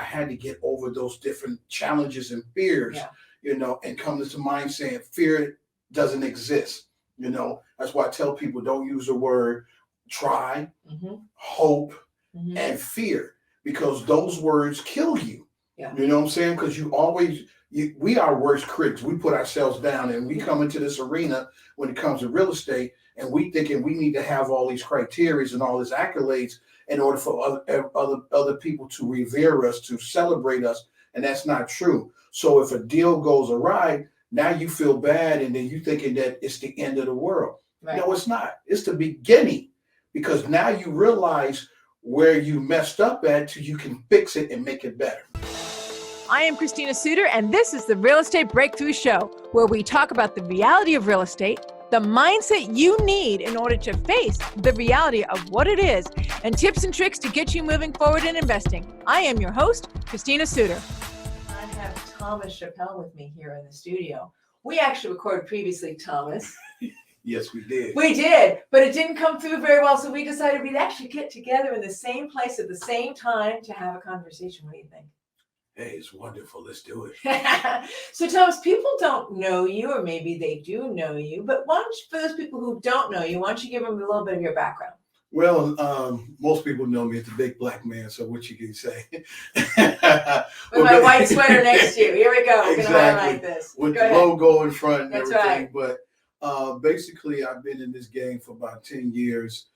had to get over those different challenges and fears, and come to mind saying fear doesn't exist. That's why I tell people don't use the word try, hope, and fear, because those words kill you. Yeah. You know what I'm saying? Because we are worst critics. We put ourselves down, and we come into this arena when it comes to real estate, and we thinking we need to have all these criteria and all these accolades in order for other people to revere us, to celebrate us, and that's not true. So if a deal goes awry, now you feel bad, and then you thinking that it's the end of the world. Right. No, it's not. It's the beginning, because now you realize where you messed up at, so you can fix it and make it better. I am Christina Suter, and this is the Real Estate Breakthrough Show, where we talk about the reality of real estate, the mindset you need in order to face the reality of what it is, and tips and tricks to get you moving forward in investing. I am your host, Christina Suter. I have Thomas Chappell with me here in the studio. We actually recorded previously, Thomas. Yes, we did. We did, but it didn't come through very well, so we decided we'd actually get together in the same place at the same time to have a conversation. What do you think? Hey, it's wonderful. Let's do it. So, Thomas, people don't know you, or maybe they do know you, but why don't you, for those people who don't know you, why don't you give them a little bit of your background? Well, most people know me as the big black man, so what you can say. With my white sweater next to you. Here we go. We're going to highlight this. With the logo in front and That's everything. Right. But basically, I've been in this game for about 10 years.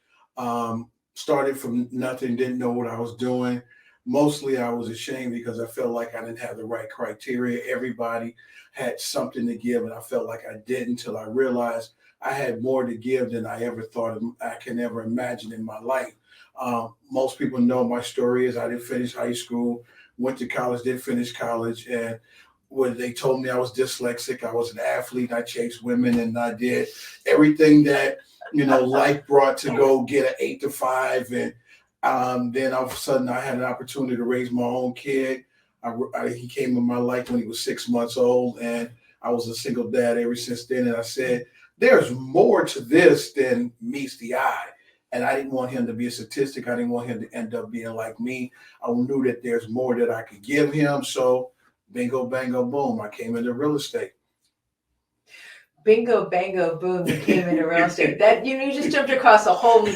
Started from nothing, didn't know what I was doing. Mostly I was ashamed because I felt like I didn't have the right criteria. Everybody had something to give, and I felt like I didn't, until I realized I had more to give than I ever thought I can ever imagine in my life. Most people know my story is I didn't finish high school, went to college, didn't finish college, and when they told me I was dyslexic, I was an athlete, I chased women, and I did everything that life brought to go get an 8 to 5, and then all of a sudden I had an opportunity to raise my own kid. He came in my life when he was 6 months old, and I was a single dad ever since then. And I said, there's more to this than meets the eye. And I didn't want him to be a statistic. I didn't want him to end up being like me. I knew that there's more that I could give him. So bingo, bango, boom, I came into real estate. Bingo, bango, boom, you came into real estate. That you just jumped across a whole new.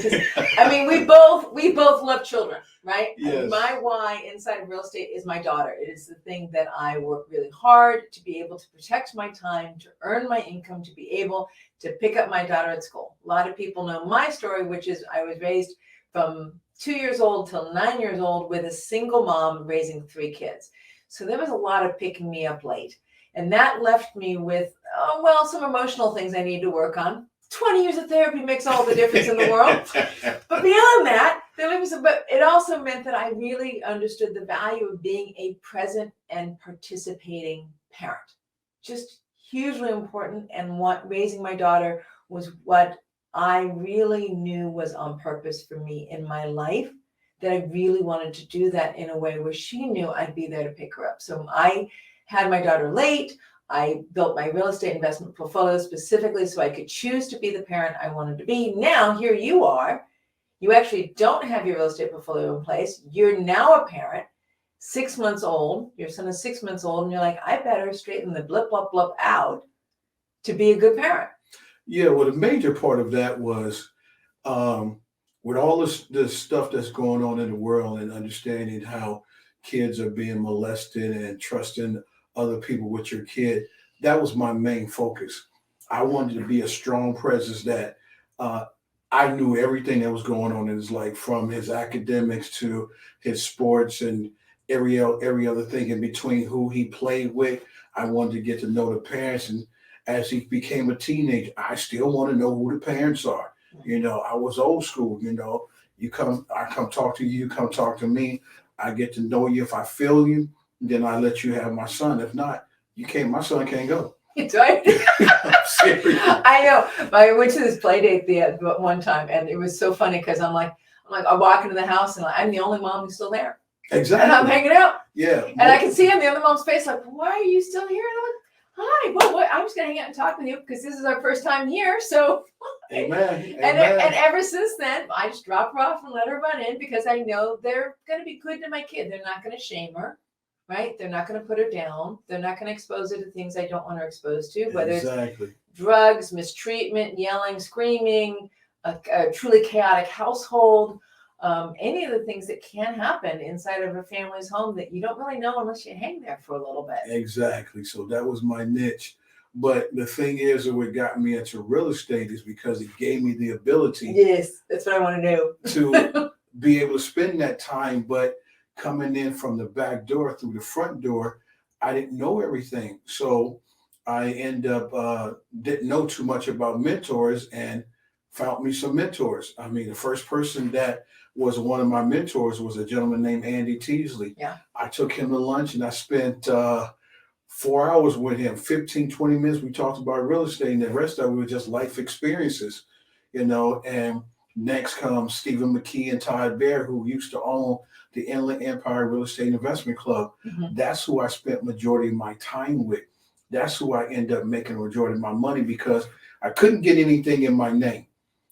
I mean, we both love children, right? Yes. I mean, my why inside of real estate is my daughter. It is the thing that I work really hard to be able to protect my time, to earn my income, to be able to pick up my daughter at school. A lot of people know my story, which is I was raised from 2 years old till 9 years old with a single mom raising 3 kids. So there was a lot of picking me up late. And that left me with, some emotional things I need to work on. 20 years of therapy makes all the difference in the world. But beyond that, but it also meant that I really understood the value of being a present and participating parent. Just hugely important. And what raising my daughter was what I really knew was on purpose for me in my life, that I really wanted to do that in a way where she knew I'd be there to pick her up. So I had my daughter late. I built my real estate investment portfolio specifically so I could choose to be the parent I wanted to be. Now, here you are. You actually don't have your real estate portfolio in place. You're now a parent, 6 months old. Your son is 6 months old, and you're like, I better straighten the blip, blip, blip out to be a good parent. Yeah, well, the major part of that was with all this stuff that's going on in the world and understanding how kids are being molested and trusting other people with your kid, that was my main focus. I wanted to be a strong presence that I knew everything that was going on in his life, from his academics to his sports and every other thing in between, who he played with. I wanted to get to know the parents. And as he became a teenager, I still want to know who the parents are. I was old school, I come talk to you, you come talk to me. I get to know you. If I feel you, then I let you have my son. If not, my son can't go. It's right. I know. I went to this play date one time, and it was so funny because I'm like, I walk into the house and I'm the only mom who's still there. Exactly. And I'm hanging out. Yeah. And I can see on the other mom's face, like, why are you still here? And I'm like, hi, well, I'm just going to hang out and talk with you because this is our first time here. So, Amen. And ever since then, I just drop her off and let her run in because I know they're going to be good to my kid. They're not going to shame her. right? They're not going to put her down. They're not going to expose her to things I don't want her exposed to, whether Exactly. it's drugs, mistreatment, yelling, screaming, a truly chaotic household, any of the things that can happen inside of a family's home that you don't really know unless you hang there for a little bit. Exactly. So that was my niche. But the thing is, what got me into real estate is because it gave me the ability. Yes, that's what I want to do. To be able to spend that time, but coming in from the back door through the front door, I didn't know everything. So I end up didn't know too much about mentors and found me some mentors. I mean, the first person that was one of my mentors was a gentleman named Andy Teasley. Yeah. I took him to lunch and I spent 4 hours with him, 15, 20 minutes. We talked about real estate, and the rest of it was just life experiences, and next comes Stephen McKee and Todd Bear, who used to own the Inland Empire Real Estate Investment Club. Mm-hmm. That's who I spent majority of my time with. That's who I end up making a majority of my money, because I couldn't get anything in my name.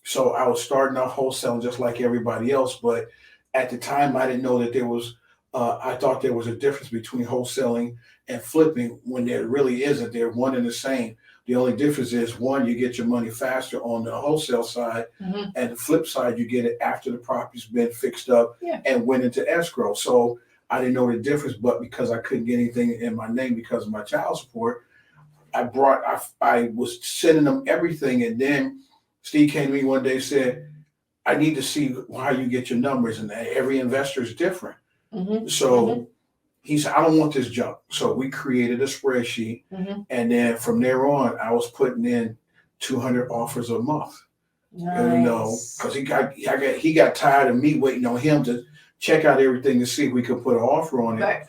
So I was starting off wholesaling just like everybody else. But at the time, I didn't know that there was, I thought there was a difference between wholesaling and flipping, when there really isn't. They're one and the same. The only difference is, one, you get your money faster on the wholesale side, Mm-hmm. and the flip side, you get it after the property's been fixed up Yeah. and went into escrow. So I didn't know the difference, but because I couldn't get anything in my name because of my child support, I was sending them everything. And then Steve came to me one day and said, I need to see how you get your numbers, and every investor is different. Mm-hmm. So he said, I don't want this junk. So we created a spreadsheet. Mm-hmm. And then from there on, I was putting in 200 offers a month. Nice. Because he got tired of me waiting on him to check out everything to see if we could put an offer on it. Right.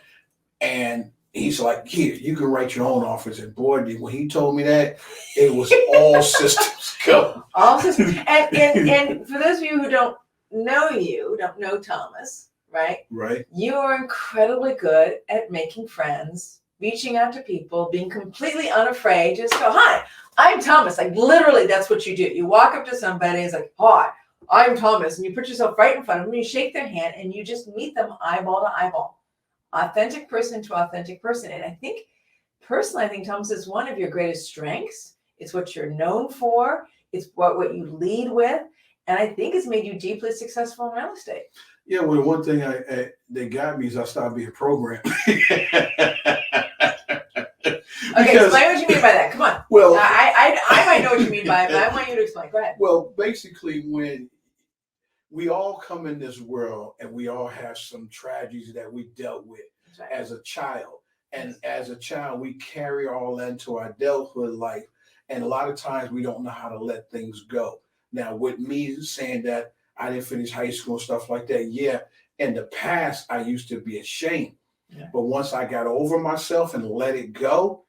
And he's like, here, you can write your own offers. And boy, when he told me that, it was all systems go. All systems. And for those of you who don't know Thomas, right? Right. You are incredibly good at making friends, reaching out to people, being completely unafraid. Just go, hi, I'm Thomas. Like, literally, that's what you do. You walk up to somebody and it's like, hi, I'm Thomas. And you put yourself right in front of them, you shake their hand, and you just meet them eyeball to eyeball. Authentic person to authentic person. And I think, personally, Thomas, is one of your greatest strengths. It's what you're known for. It's what you lead with. And I think it's made you deeply successful in real estate. Yeah, well, one thing that got me is I started being programmed. Okay, explain what you mean by that. Come on. Well, I might know what you mean by it, but I want you to explain. Go ahead. Well, basically, when we all come in this world and we all have some tragedies that we dealt with Right. as a child. And as a child, we carry all that into our adulthood life. And a lot of times we don't know how to let things go. Now, with me saying that I didn't finish high school and stuff like that, yeah, in the past, I used to be ashamed. Yeah. But once I got over myself and let it go,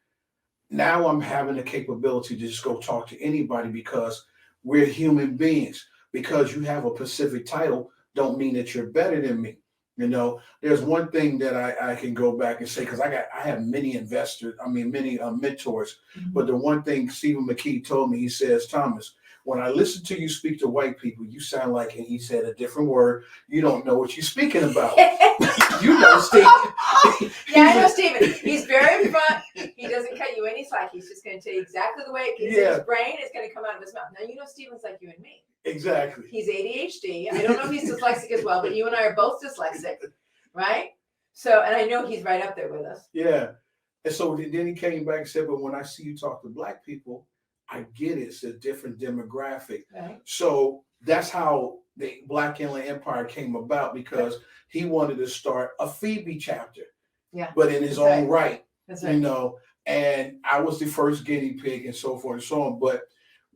now I'm having the capability to just go talk to anybody, because we're human beings. Because you have a specific title don't mean that you're better than me. There's one thing that I can go back and say, because I have many many mentors. Mm-hmm. But the one thing Stephen McKee told me, he says, Thomas, when I listen to you speak to white people, you sound like, and he said a different word, you don't know what you're speaking about. You know, Stephen. Yeah, I know Stephen. He's very front. He doesn't cut you any slack. He's just going to tell you exactly the way it is in his brain. It's going to come out of his mouth. Now, Stephen's like you and me. Exactly. He's ADHD. I don't know if he's dyslexic as well, but you and I are both dyslexic, right? So, and I know he's right up there with us. Yeah. And so then he came back and said, but when I see you talk to Black people, I get it. It's a different demographic. Right. So that's how the Black Inland Empire came about, because he wanted to start a Phoebe chapter. Yeah. But in his own right. That's right. And I was the first guinea pig and so forth and so on. But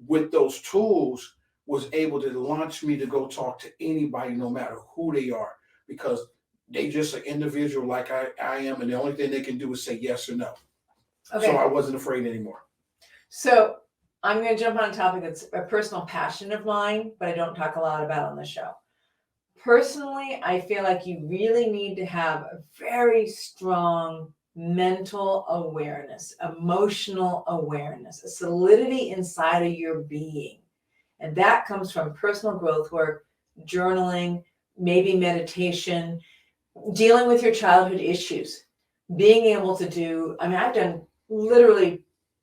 with those tools, was able to launch me to go talk to anybody, no matter who they are, because they just an individual like I am, and the only thing they can do is say yes or no. Okay. So I wasn't afraid anymore. So I'm going to jump on a topic that's a personal passion of mine, but I don't talk a lot about on the show. Personally, I feel like you really need to have a very strong mental awareness, emotional awareness, a solidity inside of your being. And that comes from personal growth work, journaling, maybe meditation, dealing with your childhood issues, being able to do, I mean, I've done literally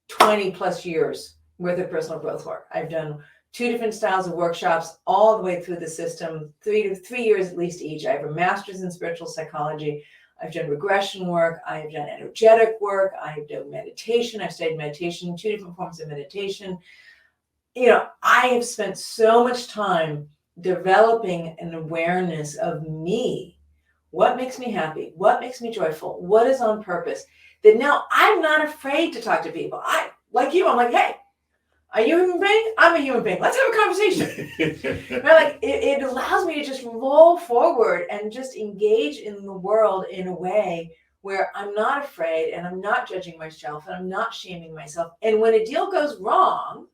20 plus years worth of personal growth work. I've done 2 different styles of workshops all the way through the system, 3 years at least each. I have a master's in spiritual psychology. I've done regression work. I've done energetic work. I've done meditation. I've studied meditation, 2 different forms of meditation. You know, I have spent so much time developing an awareness of me. What makes me happy? What makes me joyful? What is on purpose? That now I'm not afraid to talk to people. I, like you, I'm like, hey, are you a human being? I'm a human being. Let's have a conversation. Like it allows me to just roll forward and just engage in the world in a way where I'm not afraid and I'm not judging myself and I'm not shaming myself. And when a deal goes wrong,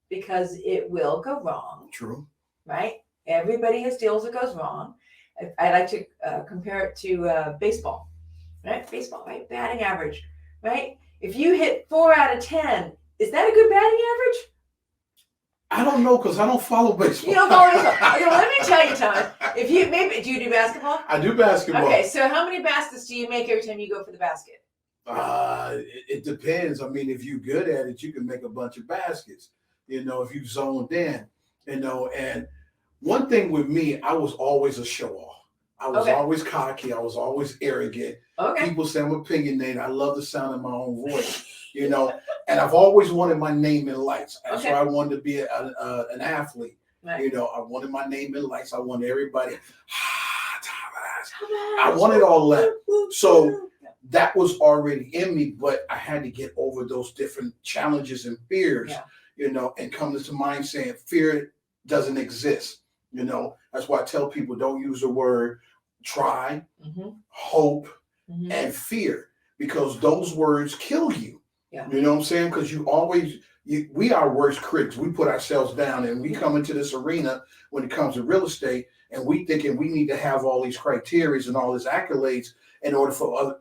because it will go wrong. True. Right? Everybody has deals that goes wrong. I like to compare it to baseball. Right? Baseball, right? Batting average. Right? If you hit 4 out of 10, is that a good batting average? I don't know because I don't follow baseball. You don't follow baseball. Okay, well, let me tell you, Thomas. If you maybe do you do basketball? I do basketball. Okay, so how many baskets do you make every time you go for the basket? It depends. I mean, if you're good at it, you can make a bunch of baskets. You know, if you zoned in. You know, and one thing with me, I was always a show off. I was always cocky. I was always arrogant. Okay. People say I'm opinionated. I love the sound of my own voice. You know, and I've always wanted my name in lights. That's why I wanted to be an athlete. Right. You know, I wanted my name in lights. I wanted everybody. I wanted all that. So that was already in me, but I had to get over those different challenges and fears, you know, and come to the mind saying fear doesn't exist. You know, that's why I tell people don't use the word try, hope, and fear, because those words kill you. Yeah. You know what I'm saying? Because we are worst critics. We put ourselves down and we come into this arena when it comes to real estate and we thinking we need to have all these criteria and all these accolades in order for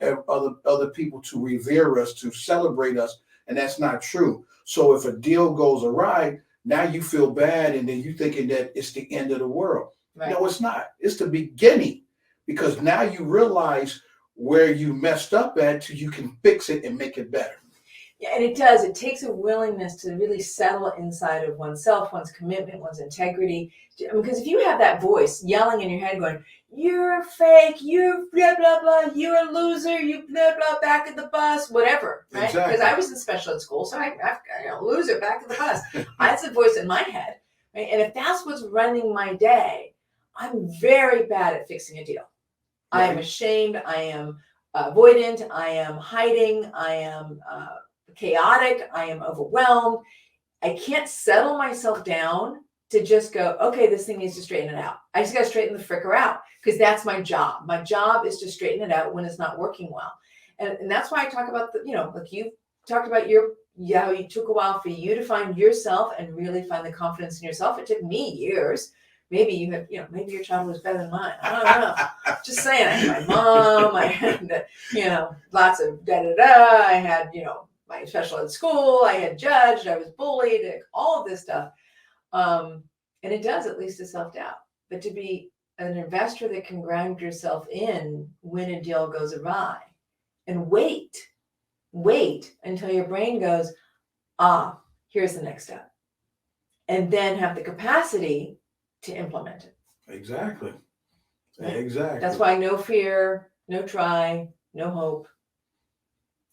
other people to revere us, to celebrate us. And that's not true. So if a deal goes awry, now you feel bad and then you thinking that it's the end of the world. Right. No, it's not. It's the beginning, because now you realize where you messed up at so you can fix it and make it better. Yeah, and it does. It takes a willingness to really settle inside of oneself, one's commitment, one's integrity. Because if you have that voice yelling in your head going, you're fake, you're blah, blah, blah, you're a loser, you blah, blah, back of the bus, whatever, right? Because exactly. I was in special ed school, so I'm a loser, back of the bus. That's a voice in my head, right? And if that's what's running my day, I'm very bad at fixing a deal. Right. I am ashamed. I am avoidant. I am hiding. I am chaotic. I am overwhelmed. I can't settle myself down to just go, okay, this thing needs to straighten it out. I just got to straighten the fricker out, because that's my job. My job is to straighten it out when it's not working well. And that's why I talk about like you talked about how it took a while for you to find yourself and really find the confidence in yourself. It took me years. Maybe you have, maybe your child was better than mine. I don't know. Just saying, I had my mom, I had, lots of da-da-da. I had, my special ed school, I had judged, I was bullied, all of this stuff. And it does, at least, to self-doubt. But to be an investor that can ground yourself in when a deal goes awry and wait until your brain goes, here's the next step. And then have the capacity to implement it. Exactly. Exactly. That's why no fear, no try, no hope.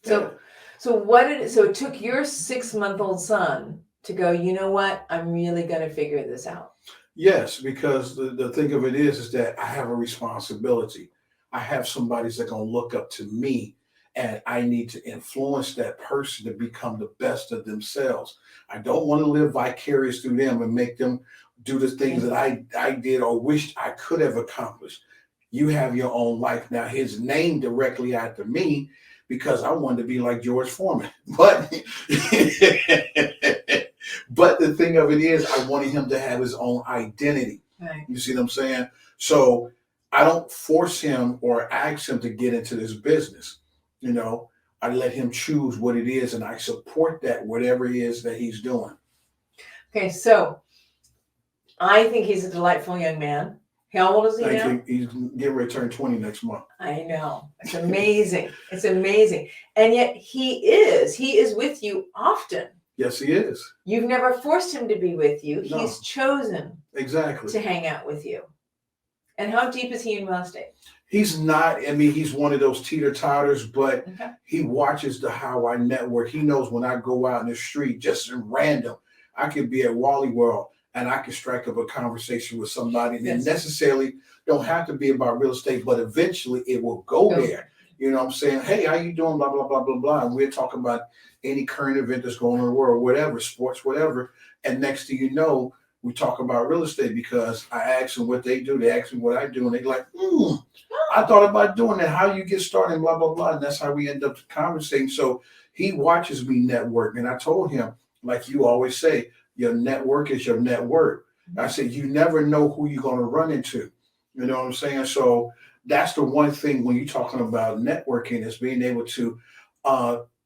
So it took your 6-month-old son to go, you know what? I'm really going to figure this out. Yes, because the thing of it is that I have a responsibility. I have somebody that's going to look up to me, and I need to influence that person to become the best of themselves. I don't want to live vicarious through them and make them do the things that I did or wished I could have accomplished. You have your own life. Now, his name directly after me, because I wanted to be like George Foreman. But the thing of it is, I wanted him to have his own identity. Right. You see what I'm saying? So I don't force him or ask him to get into this business. I let him choose what it is, and I support that, whatever it is that he's doing. Okay, so I think he's a delightful young man. How old is he now? He's getting ready to turn 20 next month. I know. It's amazing. It's amazing. And yet he is with you often. Yes, he is. You've never forced him to be with you. No. He's chosen Exactly to hang out with you. And how deep is he in real estate? He's not, I mean, he's one of those teeter-totters, but Okay. he watches how I network. He knows when I go out in the street, just in random, I could be at Wally World and I can strike up a conversation with somebody. And Yes. it necessarily don't have to be about real estate, but eventually it will go there. You know what I'm saying? Hey, how you doing? Blah, blah, blah, blah, blah. And we're talking about any current event that's going on in the world, whatever, sports, whatever. And next thing you know, we talk about real estate because I ask them what they do. They ask me what I do. And they're like, I thought about doing that. How you get started, blah, blah, blah. And that's how we end up conversating. So he watches me network. And I told him, like you always say, your network is your net worth. I said, you never know who you're going to run into. You know what I'm saying? So that's the one thing when you're talking about networking is being able to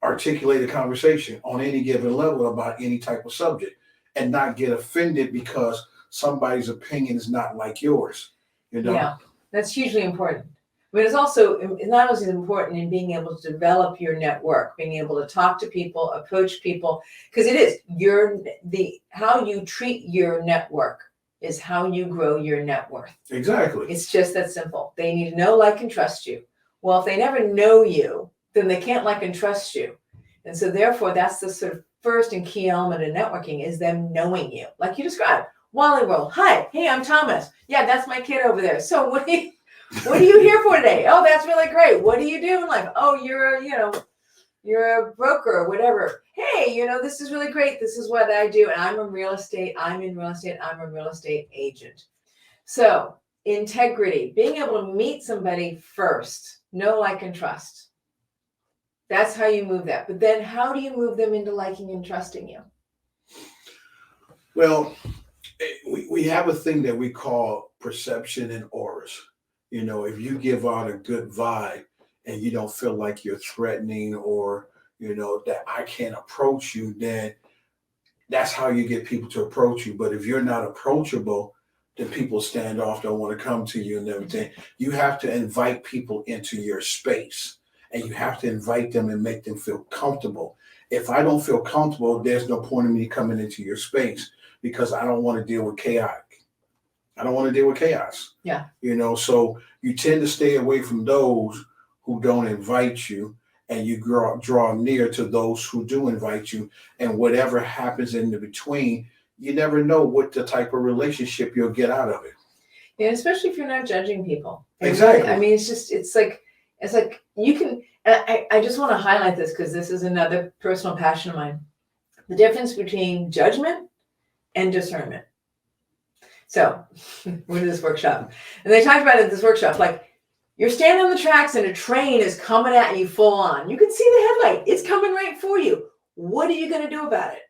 articulate a conversation on any given level about any type of subject and not get offended because somebody's opinion is not like yours. You know? Yeah, that's hugely important. But it's also, it's not only important in being able to develop your network, being able to talk to people, approach people, because it is how you treat your network is how you grow your net worth. Exactly. It's just that simple. They need to know, like, and trust you. Well, if they never know you, then they can't like and trust you. And so therefore, that's the sort of first and key element of networking is them knowing you. Like you described, Wally World. Hi, hey, I'm Thomas. Yeah, that's my kid over there. So what are you here for today? Oh, that's really great. What do you do in life? Oh, you're a broker or whatever. Hey, this is really great. This is what I do. And I'm in real estate. I'm a real estate agent. So integrity, being able to meet somebody first, know, like, and trust. That's how you move that. But then how do you move them into liking and trusting you? Well, we have a thing that we call perception and auras. If you give out a good vibe and you don't feel like you're threatening or, that I can't approach you, then that's how you get people to approach you. But if you're not approachable, then people stand off, don't want to come to you and everything. You have to invite people into your space and you have to invite them and make them feel comfortable. If I don't feel comfortable, there's no point in me coming into your space because I don't want to deal with chaos. I don't want to deal with chaos. Yeah. So you tend to stay away from those who don't invite you and you draw near to those who do invite you. And whatever happens in the between, you never know what the type of relationship you'll get out of it. Yeah, especially if you're not judging people. Exactly. I mean, it's like you can, and I just want to highlight this because this is another personal passion of mine. The difference between judgment and discernment. So we're in this workshop and they talked about it at this workshop, like you're standing on the tracks and a train is coming at you full on. You can see the headlight. It's coming right for you. What are you going to do about it?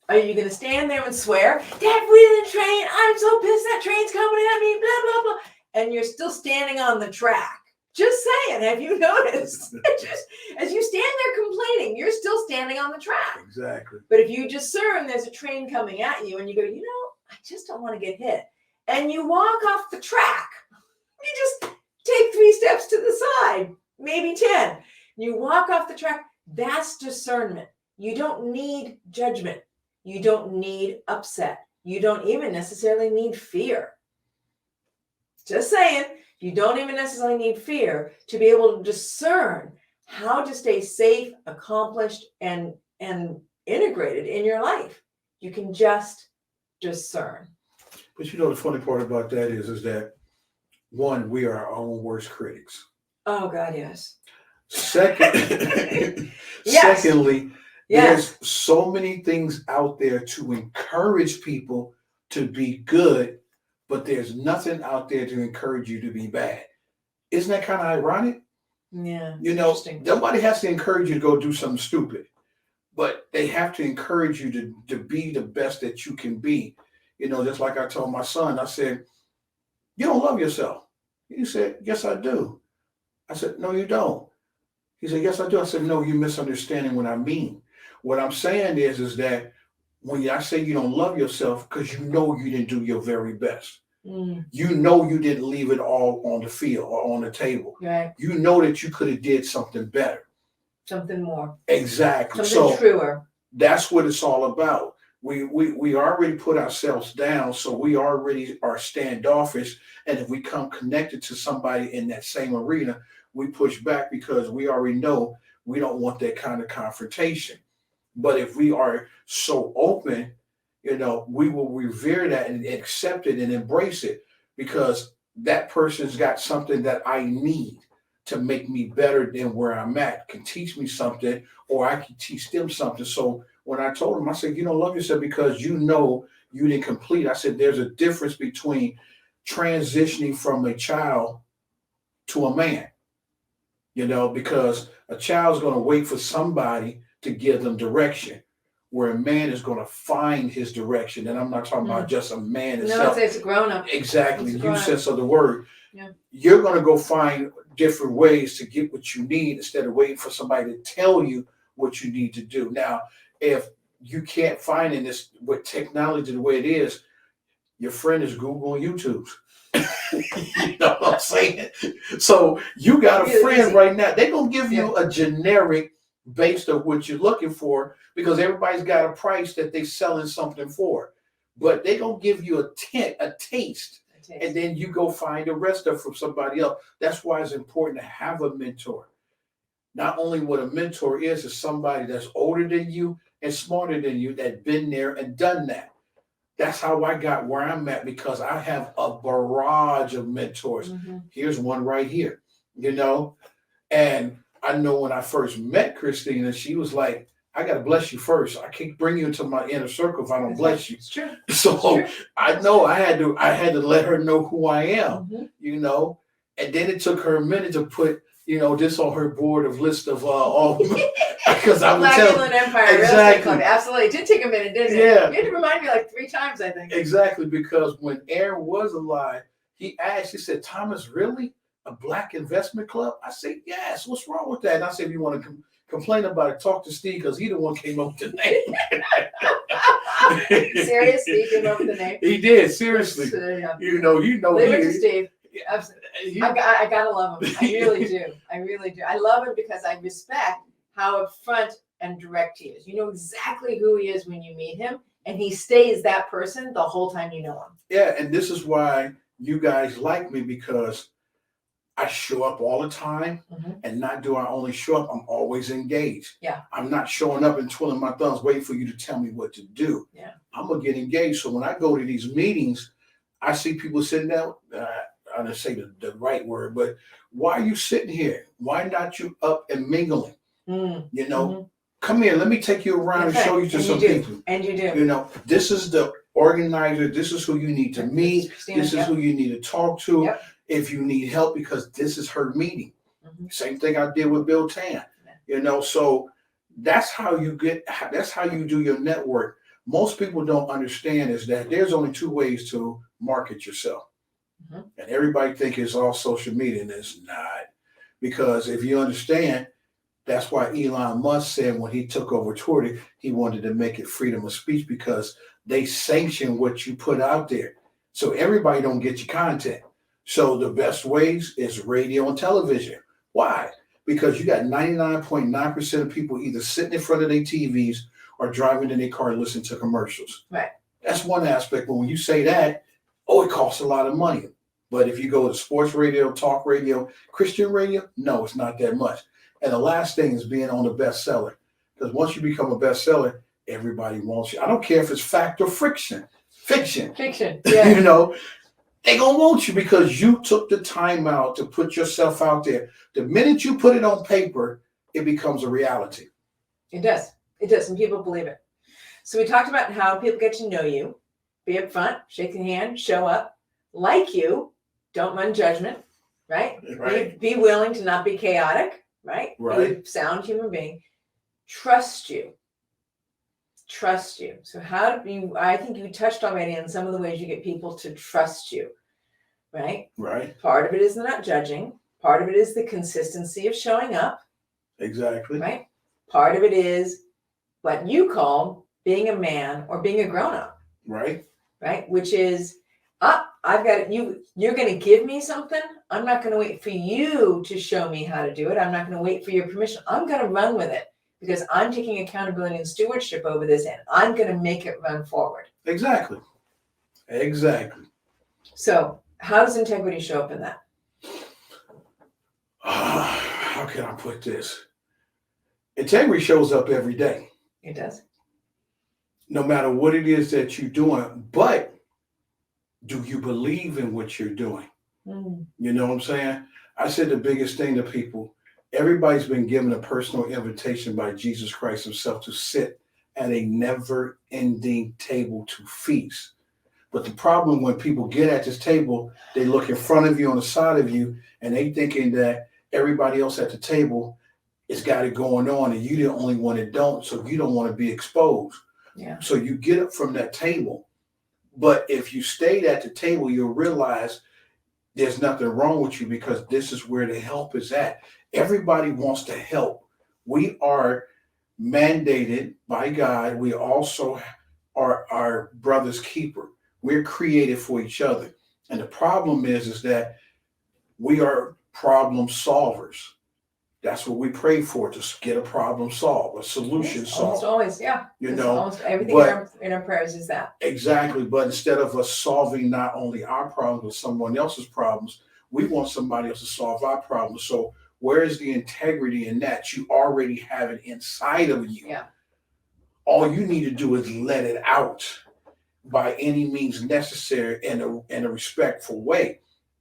Are you going to stand there and swear, that wheeling train, I'm so pissed that train's coming at me, blah, blah, blah. And you're still standing on the track. Just saying, have you noticed? Just as you stand there complaining, you're still standing on the track. Exactly. But if you discern there's a train coming at you and you go, I just don't want to get hit. And you walk off the track. You just take 3 steps to the side, maybe 10. You walk off the track. That's discernment. You don't need judgment. You don't need upset. You don't even necessarily need fear. Just saying, you don't even necessarily need fear to be able to discern how to stay safe, accomplished, and integrated in your life. You can just discern. But the funny part about that is that one, we are our own worst critics. Oh God, yes. Secondly, Yes. There's so many things out there to encourage people to be good, but there's nothing out there to encourage you to be bad. Isn't that kind of ironic? Yeah. Nobody has to encourage you to go do something stupid, but they have to encourage you to be the best that you can be. Just like I told my son, I said, you don't love yourself. He said, yes, I do. I said, no, you don't. He said, yes, I do. I said, no, you're misunderstanding what I mean. What I'm saying is that when I say you don't love yourself, because you didn't do your very best. You know you didn't leave it all on the field or on the table. Right. You know that you could have did something better. Something more. Exactly. Something truer. That's what it's all about. We already put ourselves down, so we already are standoffish. And if we come connected to somebody in that same arena, we push back because we already know we don't want that kind of confrontation. But if we are so open, we will revere that and accept it and embrace it because that person's got something that I need to make me better than where I'm at, can teach me something, or I can teach them something. So when I told him, I said, you don't love yourself because you know you didn't complete. I said, there's a difference between transitioning from a child to a man, because a child's going to wait for somebody to give them direction, where a man is going to find his direction. And I'm not talking about just a man itself. No, it's a grown-up. Exactly. You sense of the word. Yeah. You're going to go find different ways to get what you need instead of waiting for somebody to tell you what you need to do. Now, if you can't find in this with technology the way it is, your friend is Google and YouTube. You know what I'm saying? So you got a friend right now. They're going to give you a generic based on what you're looking for because everybody's got a price that they're selling something for. But they're going to give you a taste. And then you go find the rest of it from somebody else. That's why it's important to have a mentor. Not only what a mentor is somebody that's older than you and smarter than you that's been there and done that. That's how I got where I'm at because I have a barrage of mentors. Here's one right here, and I know when I first met Christina, she was like, I got to bless you first. I can't bring you into my inner circle if I don't bless you. It's true. So I know I had to let her know who I am, and then it took her a minute to put, this on her board of list of all, because I would tell Black Empire Real Estate Club. Absolutely. It did take a minute, didn't it? Yeah. You had to remind me like 3 times, I think. Exactly, because when Aaron was alive, he said, Thomas, really? A Black investment club? I said, yes. What's wrong with that? And I said, if you want to complain about it, talk to Steve because he the one came up with the name. Serious? Steve came up with the name? He did, seriously. You know. Leave it to Steve. I gotta love him. I really do. I love him because I respect how upfront and direct he is. You know exactly who he is when you meet him, and he stays that person the whole time you know him. Yeah, and this is why you guys like me because I show up all the time, and not do I only show up, I'm always engaged. Yeah. I'm not showing up and twiddling my thumbs waiting for you to tell me what to do. Yeah. I'm going to get engaged. So when I go to these meetings, I see people sitting down, I don't say the right word, but why are you sitting here? Why not you up and mingling? Come here, let me take you around and show you to some people. And you do. This is the organizer. This is who you need to meet. This is who you need to talk to. Yep. If you need help, because this is her meeting. Same thing I did with Bill Tan. So that's how you do your network. Most people don't understand is that there's only 2 ways to market yourself. And everybody think it's all social media, and it's not. Because if you understand, that's why Elon Musk said when he took over Twitter, he wanted to make it freedom of speech because they sanction what you put out there. So everybody don't get your content. So the best ways is radio and television. Why? Because you got 99.9% of people either sitting in front of their TVs or driving in their car and listening to commercials. Right. That's one aspect. But when you say that, it costs a lot of money. But if you go to sports radio, talk radio, Christian radio, no, it's not that much. And the last thing is being on the bestseller. Because once you become a bestseller, everybody wants you. I don't care if it's fact or fiction. Fiction. Yeah. They're going to want you because you took the time out to put yourself out there. The minute you put it on paper, it becomes a reality. It does. And people believe it. So we talked about how people get to know you, be upfront, shake the hand, show up, like you, don't run judgment, right? Be willing to not be chaotic, right? Be a sound human being. Trust you. So I think you touched already on some of the ways you get people to trust you, right? Right. Part of it is not judging. Part of it is the consistency of showing up. Exactly. Right. Part of it is what you call being a man or being a grown-up. Right. Which is up. I've got you're going to give me something. I'm not going to wait for you to show me how to do it. I'm not going to wait for your permission. I'm going to run with it because I'm taking accountability and stewardship over this, and I'm going to make it run forward. Exactly. So how does integrity show up in that? How can I put this? Integrity shows up every day. It does. No matter what it is that you're doing, but do you believe in what you're doing? Mm. You know what I'm saying? I said the biggest thing to people, everybody's been given a personal invitation by Jesus Christ himself to sit at a never-ending table to feast. But the problem when people get at this table, they look in front of you, on the side of you, and they thinking that everybody else at the table has got it going on, and you the only one that don't, so you don't want to be exposed. Yeah. So you get up from that table. But if you stayed at the table, you'll realize there's nothing wrong with you because this is where the help is at. Everybody wants to help. We are mandated by God. We also are our brother's keeper. We're created for each other. And the problem is that we are problem solvers. That's what we pray for, to get a problem solved, a solution solved. Almost always, yeah. You know, almost everything in our prayers is that. Exactly. But instead of us solving not only our problems, but someone else's problems, we want somebody else to solve our problems. So where is the integrity in that? You already have it inside of you. Yeah. All you need to do is let it out by any means necessary in a respectful way.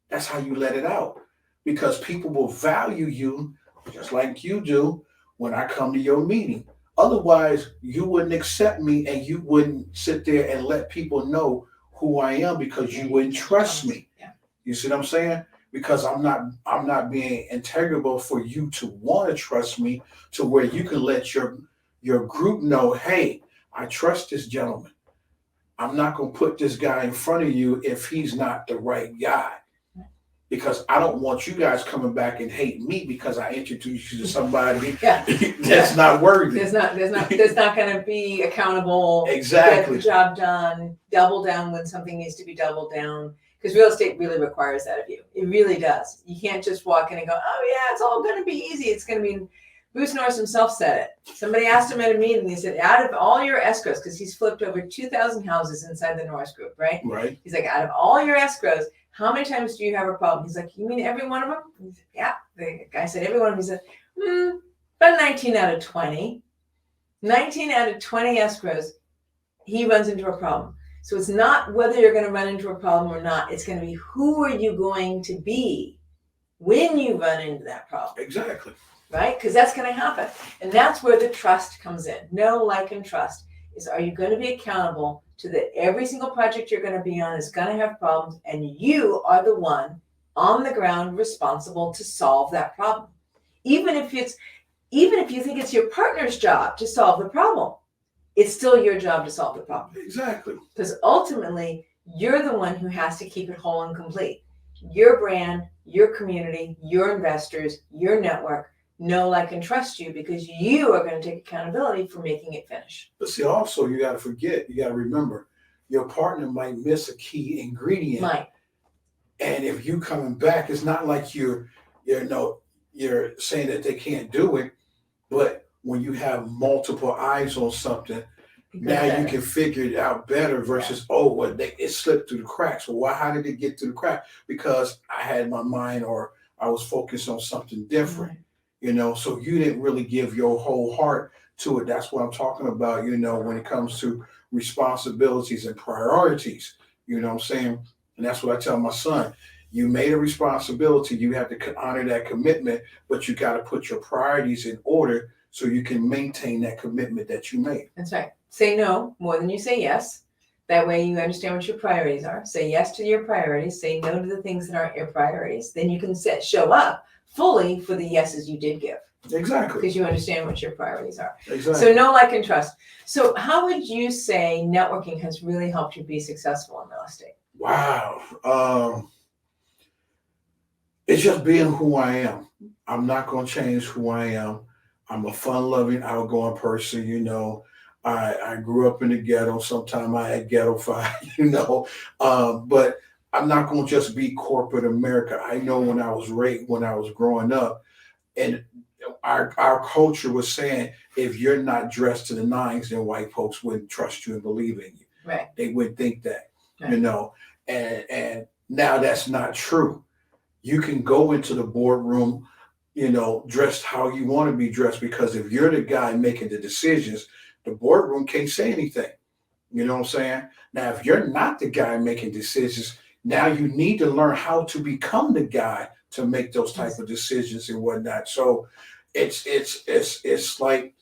That's how you let it out. Because people will value you just like you do when I come to your meeting. Otherwise, you wouldn't accept me and you wouldn't sit there and let people know who I am because you wouldn't trust me. Yeah. You see what I'm saying? Because I'm not being integrable for you to want to trust me to where you can let your group know, hey, I trust this gentleman. I'm not going to put this guy in front of you if he's not the right guy. Because I don't want you guys coming back and hate me because I introduced you to somebody that's not worthy. There's not going to be accountable. Exactly. Get the job done. Double down when something needs to be doubled down. Because real estate really requires that of you. It really does. You can't just walk in and go, oh yeah, it's all going to be easy. It's going to be. Bruce Norris himself said it. Somebody asked him at a meeting. He said, out of all your escrows, because he's flipped over 2,000 houses inside the Norris Group, right? Right. He's like, out of all your escrows, how many times do you have a problem? He's like, you mean every one of them? He said, yeah. The guy said, every one of them. He said, about 19 out of 20. 19 out of 20 escrows, he runs into a problem. So it's not whether you're going to run into a problem or not. It's going to be who are you going to be when you run into that problem. Exactly. Right? Because that's going to happen. And that's where the trust comes in. Know, like, and trust is, are you going to be accountable to that every single project you're going to be on is going to have problems, and you are the one on the ground responsible to solve that problem. Even if you think it's your partner's job to solve the problem, it's still your job to solve the problem. Exactly. Because ultimately, you're the one who has to keep it whole and complete. Your brand, your community, your investors, your network know, like, and trust you because you are going to take accountability for making it finish. But see, also, you got to remember, your partner might miss a key ingredient. Might. And if you coming back, it's not like you're saying that they can't do it, but when you have multiple eyes on something, now you can figure it out better versus, it slipped through the cracks. Well, how did it get through the crack? Because I had my mind or I was focused on something different. Right. So you didn't really give your whole heart to it. That's what I'm talking about, when it comes to responsibilities and priorities, you know what I'm saying? And that's what I tell my son. You made a responsibility. You have to honor that commitment, but you got to put your priorities in order so you can maintain that commitment that you made. That's right. Say no more than you say yes. That way you understand what your priorities are. Say yes to your priorities. Say no to the things that aren't your priorities. Then you can show up fully for the yeses you did give. Exactly. Because you understand what your priorities are. Exactly. So know, like, and trust. So how would you say networking has really helped you be successful in real estate? Wow. It's just being who I am. I'm not going to change who I am. I'm a fun-loving, outgoing person, I grew up in the ghetto. Sometimes I had ghetto fight, but I'm not going to just be corporate America. I know when I was growing up, and our culture was saying, if you're not dressed to the nines, then white folks wouldn't trust you and believe in you. Right. They wouldn't think that, Right. you know. And now that's not true. You can go into the boardroom, you know, dressed how you want to be dressed, because if you're the guy making the decisions, the boardroom can't say anything. You know what I'm saying? Now, if you're not the guy making decisions, now you need to learn how to become the guy to make those type of decisions and whatnot. So it's like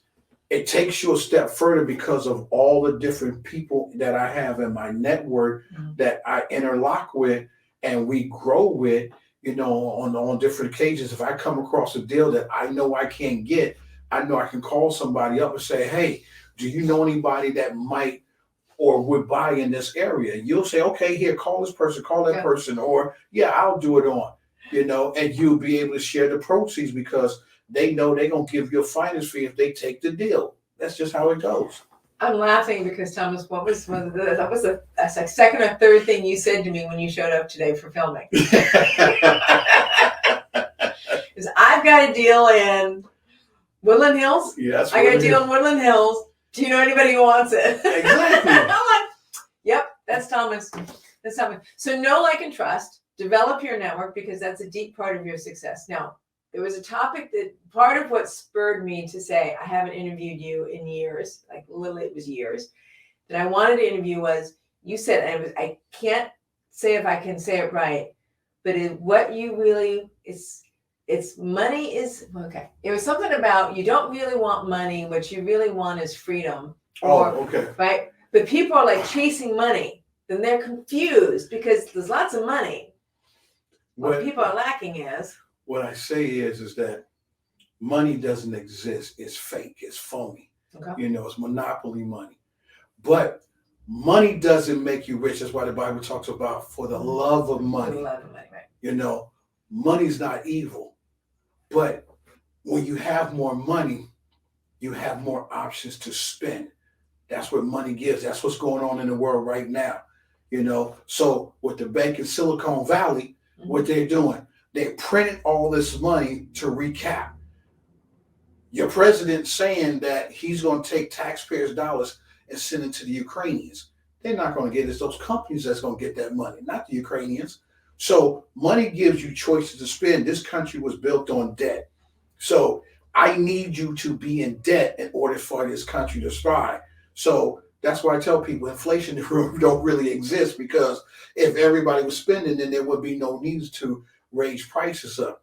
it takes you a step further because of all the different people that I have in my network that I interlock with and we grow with, you know, on different occasions. If I come across a deal that I know I can't get, I know I can call somebody up and say, hey, do you know anybody that might or would buy in this area? You'll say, okay, here, call this person, call that person, or yeah, I'll do it on, you know, and you'll be able to share the proceeds because they know they're going to give you a finder's fee if they take the deal. That's just how it goes. I'm laughing because, Thomas, that was the second or third thing you said to me when you showed up today for filming. Is I've got a deal in Woodland Hills. Yes. I got a deal in Woodland Hills. Do you know anybody who wants it? Exactly. I'm like, yep, that's Thomas. That's Thomas. So know, like, and trust. Develop your network because that's a deep part of your success. Now, there was a topic that part of what spurred me to say, I haven't interviewed you in years, like literally it was years, that I wanted to interview was, you said, and I can't say if I can say it right, but what you really, it's money is, okay. It was something about you don't really want money. What you really want is freedom. Okay. Right? But people are like chasing money. Then they're confused because there's lots of money. What people are lacking is. What I say is that money doesn't exist. It's fake. It's phony. Okay. You know, it's monopoly money. But money doesn't make you rich. That's why the Bible talks about for the love of money. For the love of money, right. You know, money's not evil. But when you have more money, you have more options to spend. That's what money gives. That's what's going on in the world right now. You know, so with the bank in Silicon Valley, what they're doing, they printed all this money to recap. Your president saying that he's going to take taxpayers' dollars and send it to the Ukrainians. They're not going to get it. It's those companies that's going to get that money, not the Ukrainians. So money gives you choices to spend. This country was built on debt. So I need you to be in debt in order for this country to thrive. So that's why I tell people inflation don't really exist, because if everybody was spending, then there would be no need to raise prices up.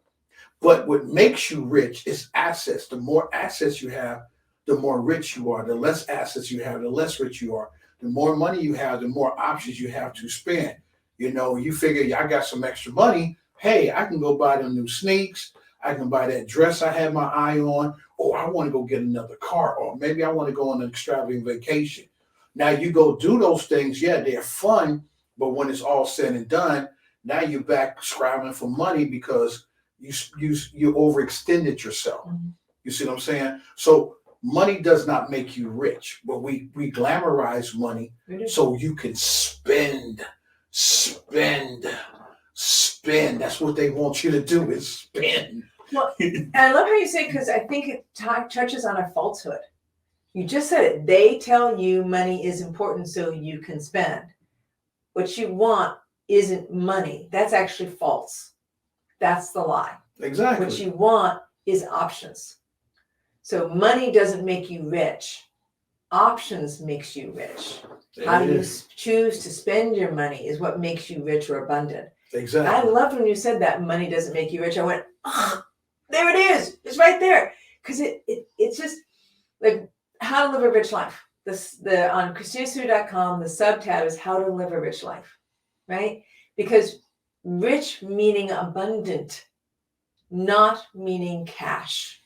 But what makes you rich is assets. The more assets you have, the more rich you are. The less assets you have, the less rich you are. The more money you have, the more options you have to spend. You know, you figure I got some extra money. Hey, I can go buy them new sneaks. I can buy that dress I had my eye on. Or I want to go get another car. Or maybe I want to go on an extravagant vacation. Now you go do those things. Yeah, they're fun. But when it's all said and done, now you're back scrabbling for money because you overextended yourself. Mm-hmm. You see what I'm saying? So money does not make you rich, but we glamorize money so you can spend. That's what they want you to do, is spend. Well, and I love how you say, because I think it touches on a falsehood. You just said it. They tell you money is important so you can spend. What you want isn't money. That's actually false. That's the lie. Exactly. What you want is options. So money doesn't make you rich. Options makes you rich. How you choose to spend your money is what makes you rich or abundant. Exactly. I loved when you said that money doesn't make you rich. I went, there it is. It's right there. Because it's just like how to live a rich life. On ChristinaSuter.com, the sub tab is how to live a rich life, right? Because rich meaning abundant, not meaning cash.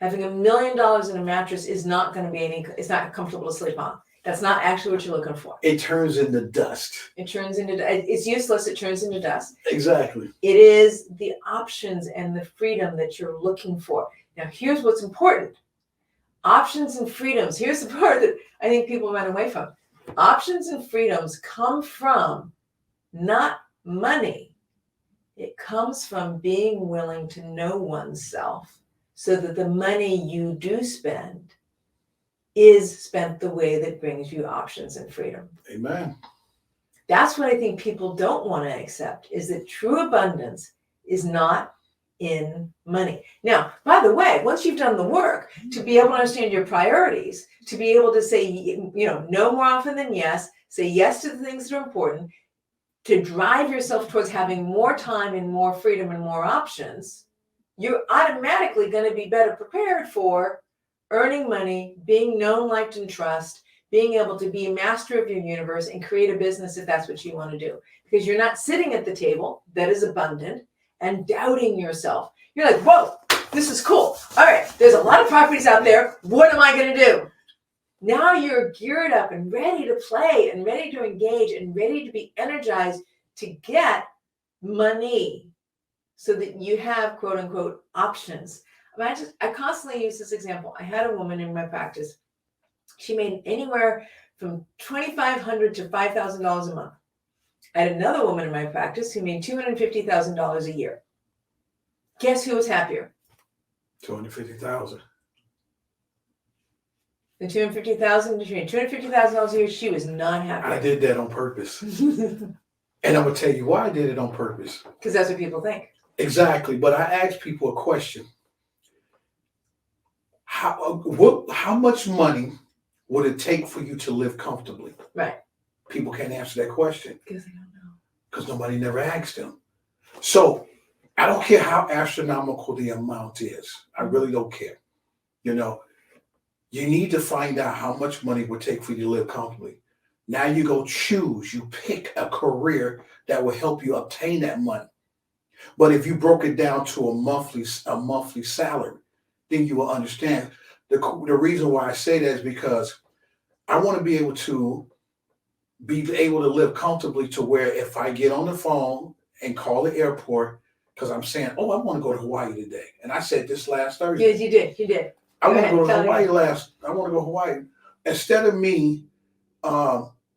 Having $1 million in a mattress is not going to be it's not comfortable to sleep on. That's not actually what you're looking for. It turns into dust. It's useless. It turns into dust. Exactly. It is the options and the freedom that you're looking for. Now, here's what's important. Options and freedoms. Here's the part that I think people run away from. Options and freedoms come from not money. It comes from being willing to know oneself so that the money you do spend is spent the way that brings you options and freedom. Amen. That's what I think people don't want to accept, is that true abundance is not in money. Now, by the way, once you've done the work to be able to understand your priorities, to be able to say, no more often than yes, say yes to the things that are important, to drive yourself towards having more time and more freedom and more options, you're automatically going to be better prepared for earning money, being known, liked, and trusted, being able to be a master of your universe and create a business if that's what you want to do. Because you're not sitting at the table that is abundant and doubting yourself. You're like, whoa, this is cool. All right, there's a lot of properties out there. What am I going to do? Now you're geared up and ready to play and ready to engage and ready to be energized to get money so that you have, quote unquote, options. I constantly use this example. I had a woman in my practice. She made anywhere from $2,500 to $5,000 a month. I had another woman in my practice who made $250,000 a year. Guess who was happier? $250,000. The $250,000, she made $250,000 a year. She was not happy. I did that on purpose. And I'm going to tell you why I did it on purpose. Because that's what people think. Exactly. But I asked people a question. How much money would it take for you to live comfortably? Right. People can't answer that question. Because they don't know. Because nobody never asked them. So I don't care how astronomical the amount is. I really don't care. You need to find out how much money it would take for you to live comfortably. Now you go choose, you pick a career that will help you obtain that money. But if you broke it down to a monthly salary, then you will understand. The reason why I say that is because I want to be able to live comfortably to where if I get on the phone and call the airport, because I'm saying, I want to go to Hawaii today. And I said this last Thursday. Yes, you did. I want to go to Hawaii I want to go to Hawaii. Instead of me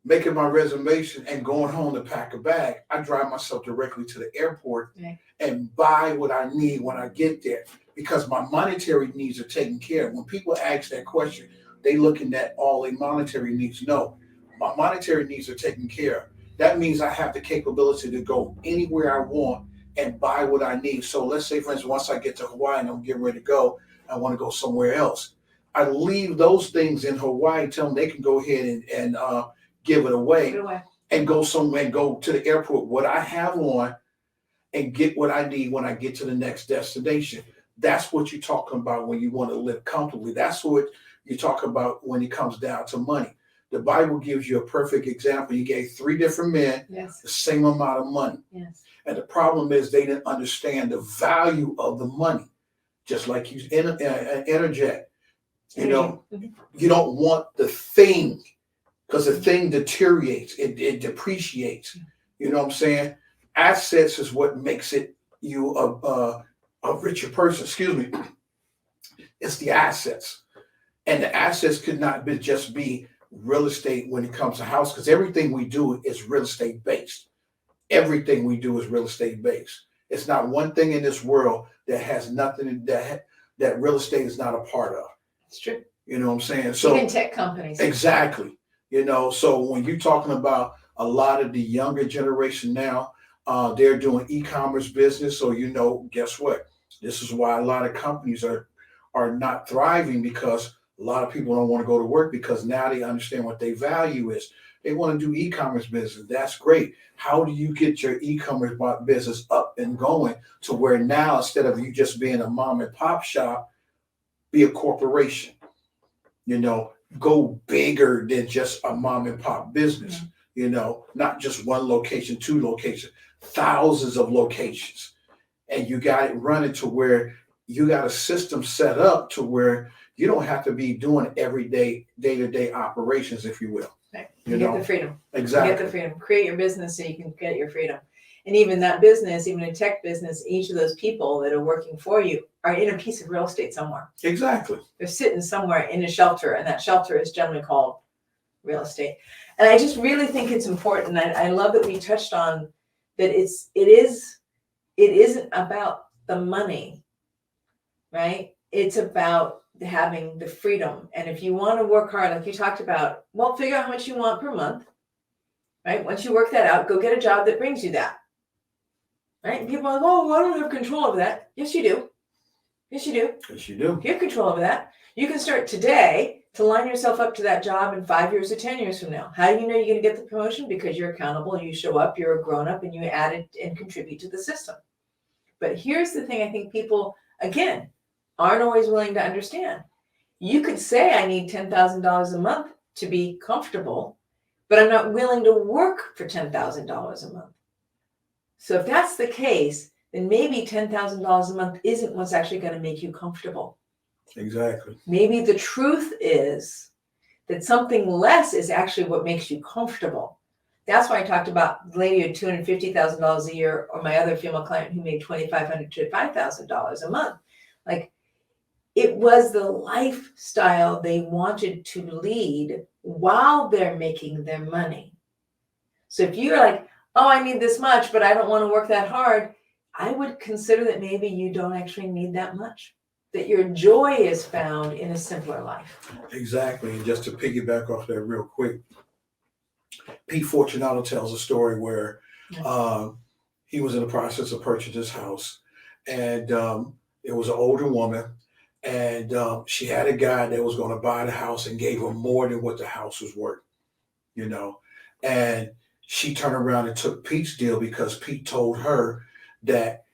making my reservation and going home to pack a bag, I drive myself directly to the airport and buy what I need when I get there, because my monetary needs are taken care of. When people ask that question, they looking at all their monetary needs. No, my monetary needs are taken care of. That means I have the capability to go anywhere I want and buy what I need. So let's say, for instance, once I get to Hawaii and I'm getting ready to go, I want to go somewhere else. I leave those things in Hawaii, tell them they can go ahead and give it away and go somewhere and go to the airport, what I have on, and get what I need when I get to the next destination. That's what you're talking about when you want to live comfortably. That's what you're talking about when it comes down to money. The Bible gives you a perfect example. You gave 3 different men the same amount of money. Yes. And the problem is they didn't understand the value of the money. Just like you interject, you don't want the thing, because the thing deteriorates, it depreciates. You know what I'm saying? Assets is what makes you a richer person. Excuse me. It's the assets, and the assets could not just be real estate when it comes to house, because everything we do is real estate based. Everything we do is real estate based. It's not one thing in this world that has nothing that real estate is not a part of. It's true. You know what I'm saying? So even tech companies. Exactly. So when you're talking about a lot of the younger generation now, they're doing e-commerce business. So guess what? This is why a lot of companies are not thriving, because a lot of people don't want to go to work, because now they understand what their value is. They want to do e-commerce business. That's great. How do you get your e-commerce business up and going to where now, instead of you just being a mom and pop shop, be a corporation? Go bigger than just a mom and pop business. Not just one location, 2 locations, thousands of locations. And you got it running to where you got a system set up to where you don't have to be doing everyday, day-to-day operations, if you will. Right. You get the freedom. Exactly. You get the freedom. Create your business so you can get your freedom. And even that business, even a tech business, each of those people that are working for you are in a piece of real estate somewhere. Exactly. They're sitting somewhere in a shelter, and that shelter is generally called real estate. And I just really think it's important. I love that we touched on that it isn't about the money, right? It's about having the freedom. And if you want to work hard, like you talked about, well, figure out how much you want per month, right? Once you work that out, go get a job that brings you that, right? And people are like, oh, well, I don't have control over that. Yes, you do. Yes, you do. Yes, you do. You have control over that. You can start today to line yourself up to that job in 5 years or 10 years from now. How do you know you're going to get the promotion? Because you're accountable, you show up, you're a grown-up, and you add it and contribute to the system. But here's the thing I think people, again, aren't always willing to understand. You could say I need $10,000 a month to be comfortable, but I'm not willing to work for $10,000 a month. So if that's the case, then maybe $10,000 a month isn't what's actually going to make you comfortable. Exactly. Maybe the truth is that something less is actually what makes you comfortable. That's why I talked about the lady who had $250,000 a year, or my other female client who made $2,500 to $5,000 a month. Like, it was the lifestyle they wanted to lead while they're making their money. So if you're like, oh, I need this much, but I don't want to work that hard, I would consider that maybe you don't actually need that much, that your joy is found in a simpler life. Exactly. And just to piggyback off that real quick, Pete Fortunato tells a story where he was in the process of purchasing his house, and it was an older woman, and she had a guy that was going to buy the house and gave her more than what the house was worth, you know. And she turned around and took Pete's deal because Pete told her that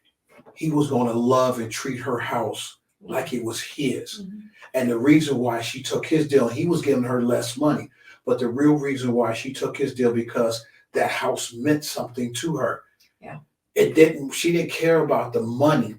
he was going to love and treat her house like it was his. Mm-hmm. And the reason why she took his deal, he was giving her less money, but the real reason why she took his deal, because that house meant something to her. Yeah. She didn't care about the money,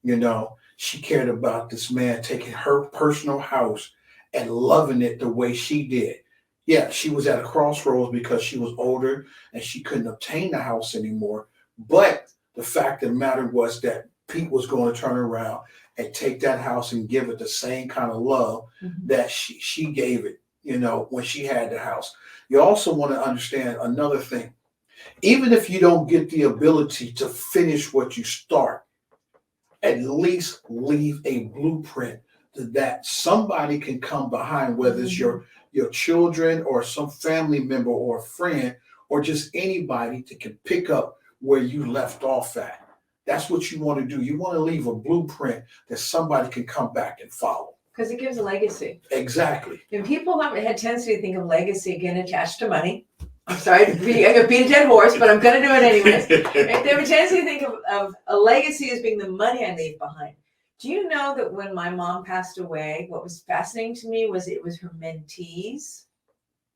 you know. She cared about this man taking her personal house and loving it the way she did. Yeah, she was at a crossroads because she was older and she couldn't obtain the house anymore. But the fact of the matter was that Pete was going to turn around and take that house and give it the same kind of love that she gave it, you know, when she had the house. You also want to understand another thing. Even if you don't get the ability to finish what you start, at least leave a blueprint that somebody can come behind, whether it's your children or some family member or a friend or just anybody that can pick up where you left off at. That's what you want to do. You want to leave a blueprint that somebody can come back and follow. Because it gives a legacy. Exactly. And people have had tendency to think of legacy again attached to money. I'm sorry to beat a dead horse, but I'm going to do it anyways. They have a tendency to think of a legacy as being the money I leave behind. Do you know that when my mom passed away, what was fascinating to me was it was her mentees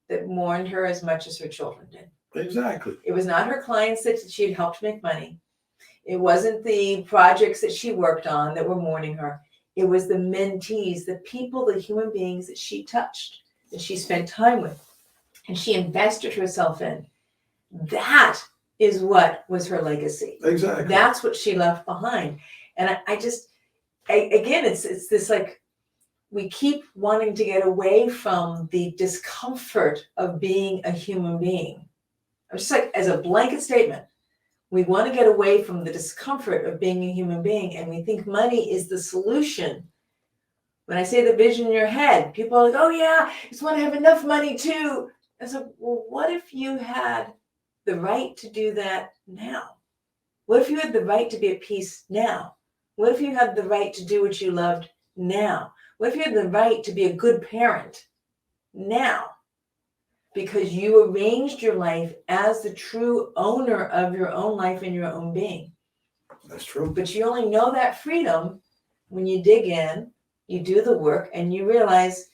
that mourned her as much as her children did. Exactly. It was not her clients that she had helped make money. It wasn't the projects that she worked on that were mourning her. It was the mentees, the people, the human beings that she touched, that she spent time with, and she invested herself in. That is what was her legacy. Exactly. That's what she left behind. And again, it's this, like, we keep wanting to get away from the discomfort of being a human being. I'm just like, as a blanket statement, we want to get away from the discomfort of being a human being, and we think money is the solution. When I say the vision in your head, people are like, oh yeah, I just want to have enough money too. And so, well, what if you had the right to do that now? What if you had the right to be at peace now? What if you had the right to do what you loved now? What if you had the right to be a good parent now? Because you arranged your life as the true owner of your own life and your own being. That's true. But you only know that freedom when you dig in, you do the work, and you realize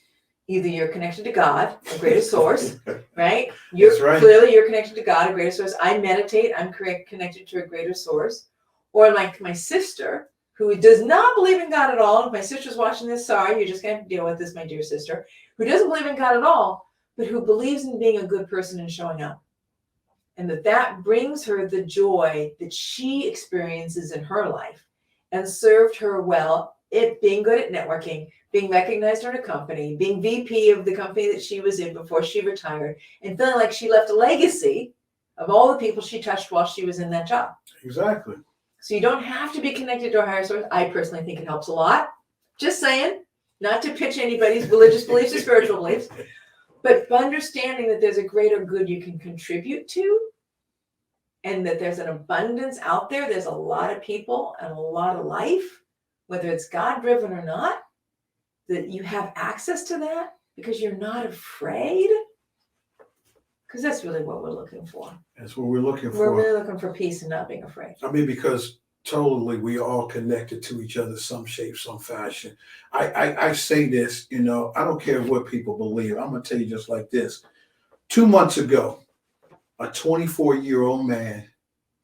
either you're connected to God, a greater source, right? That's right. Clearly you're connected to God, a greater source. I meditate, I'm connected to a greater source. Or like my sister, who does not believe in God at all. If my sister's watching this, sorry, you're just going to have to deal with this, my dear sister, who doesn't believe in God at all, but who believes in being a good person and showing up. And that brings her the joy that she experiences in her life and served her well, it being good at networking, being recognized in her company, being VP of the company that she was in before she retired, and feeling like she left a legacy of all the people she touched while she was in that job. Exactly. So you don't have to be connected to a higher source. I personally think it helps a lot. Just saying, not to pitch anybody's religious beliefs or spiritual beliefs, but understanding that there's a greater good you can contribute to, and that there's an abundance out there. There's a lot of people and a lot of life, whether it's God-driven or not, that you have access to that because you're not afraid. Because that's really what we're looking for. That's what we're looking for. We're really looking for peace and not being afraid. I mean, because totally we all connected to each other, some shape, some fashion. I say this, you know, I don't care what people believe. I'm going to tell you just like this. 2 months ago, a 24-year-old man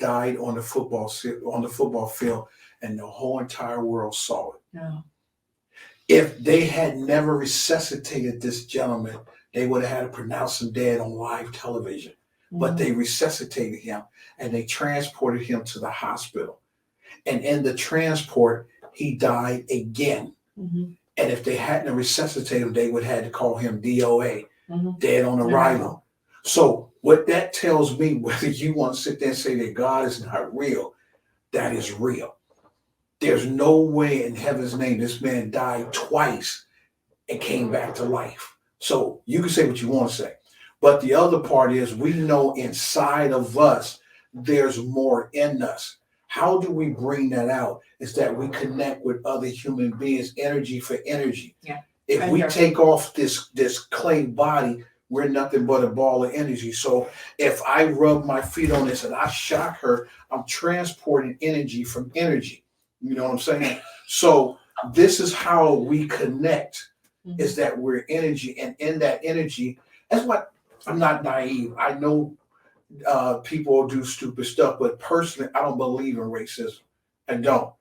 died on the football field, and the whole entire world saw it. No. If they had never resuscitated this gentleman, they would have had to pronounce him dead on live television. But they resuscitated him and they transported him to the hospital. And in the transport, he died again. And if they hadn't resuscitated him, they would have had to call him DOA, dead on arrival. So what that tells me, whether you want to sit there and say that God is not real, that is real. There's no way in heaven's name this man died twice and came back to life. So you can say what you want to say. But the other part is we know inside of us, there's more in us. How do we bring that out? Is that we connect with other human beings, energy for energy. Yeah. If we take off this clay body, we're nothing but a ball of energy. So if I rub my feet on this and I shock her, I'm transporting energy from energy. You know what I'm saying? So this is how we connect, is that we're energy. And in that energy, that's what, I'm not naive. I know people do stupid stuff, but personally, I don't believe in racism. I don't.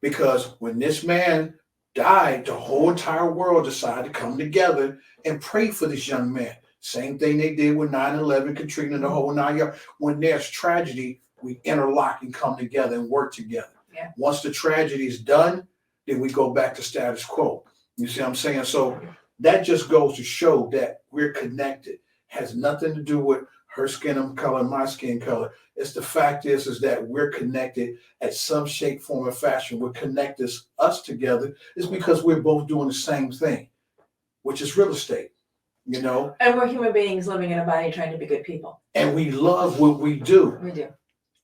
Because when this man died, the whole entire world decided to come together and pray for this young man. Same thing they did with 9/11, Katrina, the whole 9 yards. When there's tragedy, we interlock and come together and work together. Yeah. Once the tragedy is done, then we go back to status quo. You see what I'm saying? So that just goes to show that we're connected. Has nothing to do with her skin color, my skin color. It's the fact is that we're connected at some shape, form, or fashion. What connects us together is because we're both doing the same thing, which is real estate, you know? And we're human beings living in a body trying to be good people. And we love what we do. We do.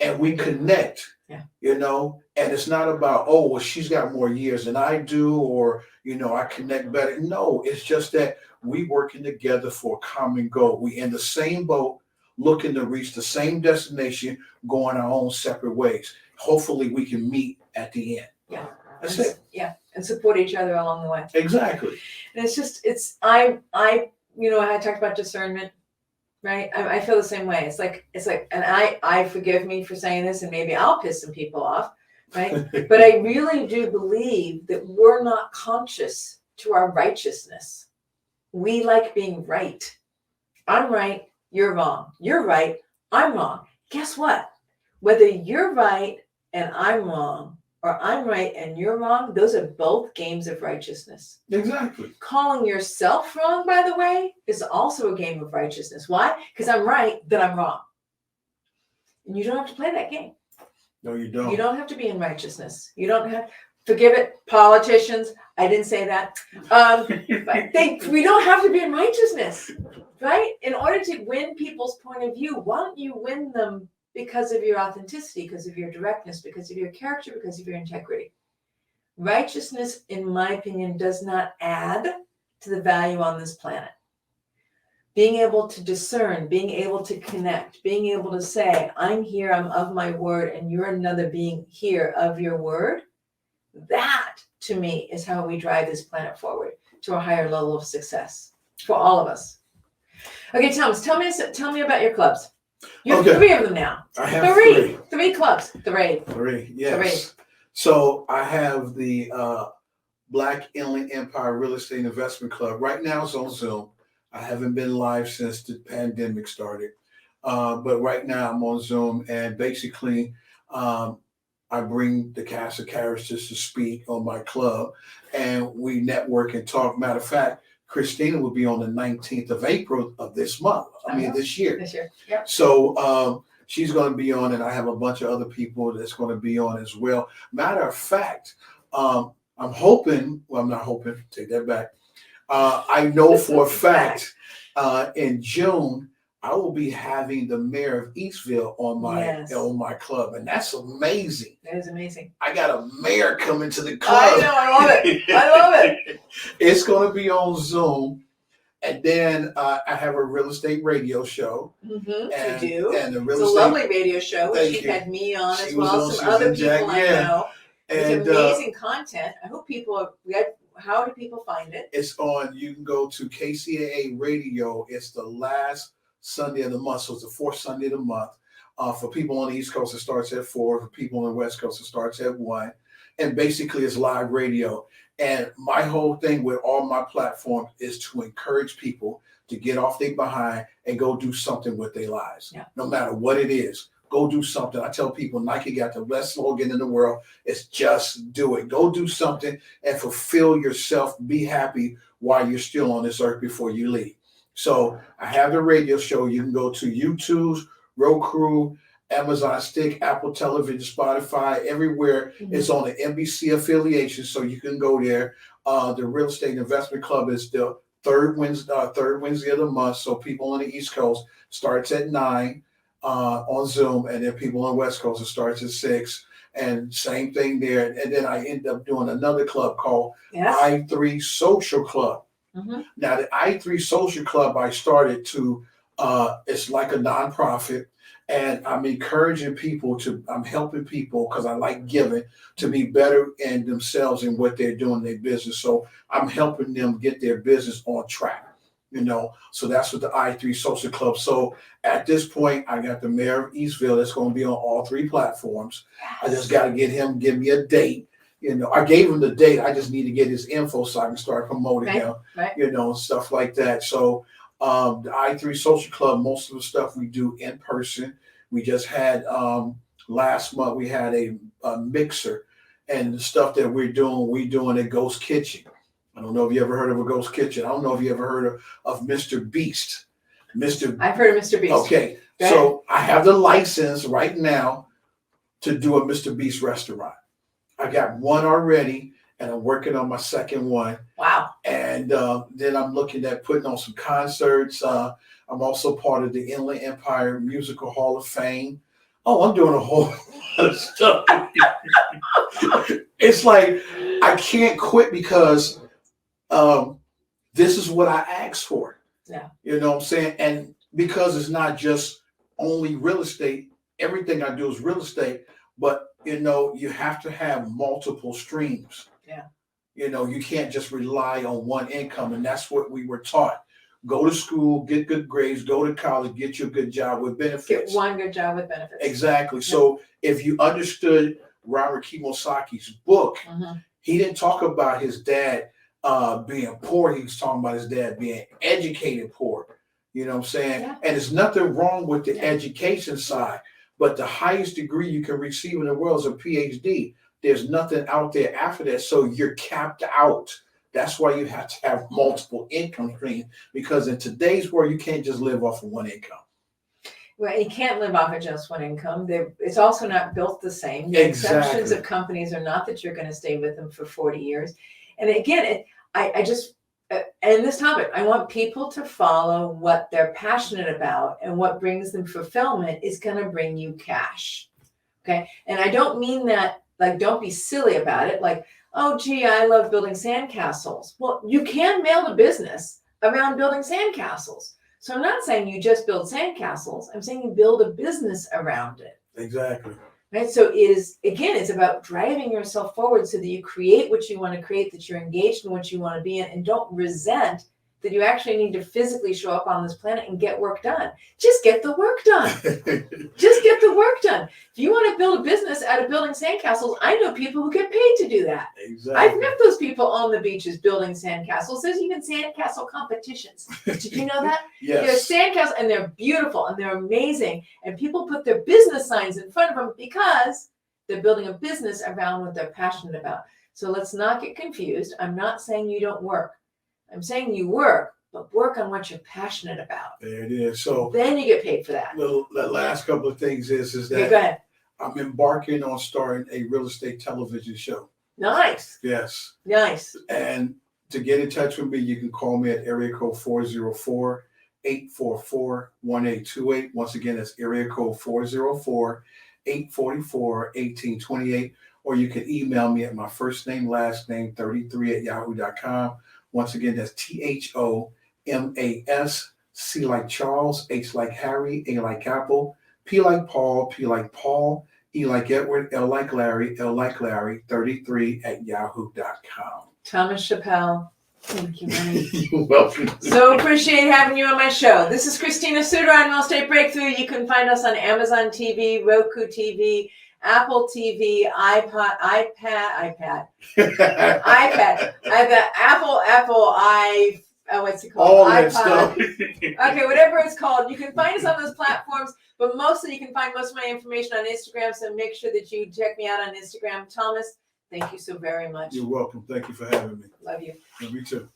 And we connect, you know? And it's not about, oh, well, she's got more years than I do, or, you know, I connect better. No, it's just that we working together for a common goal. We in the same boat, looking to reach the same destination, going our own separate ways. Hopefully we can meet at the end. Yeah. That's it. Yeah. And support each other along the way. Exactly. And it's just, I you know, I talked about discernment, right? I feel the same way. It's like, and I forgive me for saying this, and maybe I'll piss some people off, right? But I really do believe that we're not conscious to our righteousness. We like being right. I'm right, you're wrong. You're right, I'm wrong. Guess what? Whether you're right and I'm wrong, or I'm right and you're wrong, those are both games of righteousness. Exactly. Calling yourself wrong, by the way, is also a game of righteousness. Why? Because I'm right, then I'm wrong. And you don't have to play that game. No, you don't. You don't have to be in righteousness. You don't have, forgive it, politicians. I didn't say that. We don't have to be in righteousness, right? In order to win people's point of view, why don't you win them because of your authenticity, because of your directness, because of your character, because of your integrity? Righteousness, in my opinion, does not add to the value on this planet. Being able to discern, being able to connect, being able to say, I'm here, I'm of my word, and you're another being here of your word. That, to me, is how we drive this planet forward to a higher level of success for all of us. Okay, Thomas, tell me about your clubs. You have 3 of them now. I have 3. 3 clubs. 3. 3, yes. 3. So I have the Black Inland Empire Real Estate Investment Club. Right now it's on Zoom. I haven't been live since the pandemic started. But right now I'm on Zoom, and basically I bring the cast of characters to speak on my club, and we network and talk. Matter of fact, Christina will be on the 19th of April of this month. This year. This year. Yep. So she's going to be on, and I have a bunch of other people that's going to be on as well. Matter of fact, I'm hoping. Well, I'm not hoping. Take that back. I know for a fact in June I will be having the mayor of Eastville on my club, and that's amazing. That is amazing. I got a mayor coming to the club. I know, I love it. I love it. It's going to be on Zoom, and then I have a real estate radio show. Mm-hmm. You do. And It's a lovely radio show. She had me on as well. Some other people I know. It's amazing content. I hope how do people find it? It's on. You can go to KCAA Radio. It's the last Sunday of the month, so it's the fourth Sunday of the month. For people on the East Coast, it starts at 4. For people on the West Coast, it starts at 1. And basically, it's live radio. And my whole thing with all my platforms is to encourage people to get off their behind and go do something with their lives. Yeah. No matter what it is, go do something. I tell people Nike got the best slogan in the world. It's just do it. Go do something and fulfill yourself. Be happy while you're still on this earth before you leave. So I have the radio show. You can go to YouTube's, Roku, Amazon Stick, Apple Television, Spotify, everywhere. Mm-hmm. It's on the NBC affiliation, so you can go there. The Real Estate Investment Club is the third Wednesday of the month. So people on the East Coast starts at 9 on Zoom, and then people on the West Coast, it starts at 6. And same thing there. And then I end up doing another club called I3 Social Club. Mm-hmm. Now, the I3 Social Club, I started to, it's like a nonprofit, and I'm encouraging people I'm helping people because I like giving to be better in themselves and what they're doing in their business. So I'm helping them get their business on track, so that's what the I3 Social Club. So at this point, I got the mayor of Eastville that's going to be on all 3 platforms. Yes. I just got to get him, give me a date. I gave him the date. I just need to get his info so I can start promoting him, stuff like that. So the I3 Social Club, most of the stuff we do in person. We just had, last month, we had a mixer, and the stuff that we doing at Ghost Kitchen. I don't know if you ever heard of a Ghost Kitchen. I don't know if you ever heard of Mr. Beast. I've heard of Mr. Beast. Okay, so I have the license right now to do a Mr. Beast restaurant. I got one already, and I'm working on my second one. Wow. And then I'm looking at putting on some concerts. I'm also part of the Inland Empire Musical Hall of Fame. Oh, I'm doing a whole lot of stuff. It's like I can't quit because this is what I asked for. Yeah. You know what I'm saying? And because it's not just only real estate, everything I do is real estate, but you have to have multiple streams. Yeah. You can't just rely on one income. And that's what we were taught. Go to school, get good grades, go to college, get you a good job with benefits. Get one good job with benefits. Exactly. Yeah. So if you understood Robert Kiyosaki's book, mm-hmm. he didn't talk about his dad being poor. He was talking about his dad being educated poor. You know what I'm saying? Yeah. And there's nothing wrong with the education side, but the highest degree you can receive in the world is a PhD. There's nothing out there after that. So you're capped out. That's why you have to have multiple income streams, because in today's world, you can't just live off of one income. Well, you can't live off of just one income. It's also not built the same. The exceptions of companies are not that you're going to stay with them for 40 years. And again, I just, and this topic, I want people to follow what they're passionate about, and what brings them fulfillment is going to bring you cash. Okay. And I don't mean that, like, don't be silly about it. Like, oh, gee, I love building sandcastles. Well, you can build a business around building sandcastles. So I'm not saying you just build sandcastles. I'm saying you build a business around it. Exactly. Right. So it's about driving yourself forward so that you create what you want to create, that you're engaged in what you want to be in, and don't resent that you actually need to physically show up on this planet and get work done. Just get the work done. Just get the work done. If you want to build a business out of building sandcastles, I know people who get paid to do that. Exactly. I've met those people on the beaches building sandcastles. There's even sandcastle competitions. Did you know that? Yes. There's sandcastles, and they're beautiful and they're amazing. And people put their business signs in front of them because they're building a business around what they're passionate about. So let's not get confused. I'm not saying you don't work. I'm saying you work, but work on what you're passionate about. There it is. So Then you get paid for that. the last couple of things is Okay, that go ahead. I'm embarking on starting a real estate television show. Nice. Yes. Nice. And to get in touch with me, you can call me at area code 404-844-1828. Once again, that's area code 404-844-1828. Or you can email me at my first name, last name, 33@yahoo.com. Once again, that's THOMAS, C like Charles, H like Harry, A like Apple, P like Paul, P like Paul, E like Edward, L like Larry, 33@yahoo.com. Thomas Chappell. Thank you, honey. You're welcome. So appreciate having you on my show. This is Christina Suter on Real Estate Breakthrough. You can find us on Amazon TV, Roku TV, Apple TV, iPad. I've got what's it called? All that stuff. Okay, whatever it's called. You can find us on those platforms, but mostly you can find most of my information on Instagram. So make sure that you check me out on Instagram. Thomas, thank you so very much. You're welcome. Thank you for having me. Love you. And me too.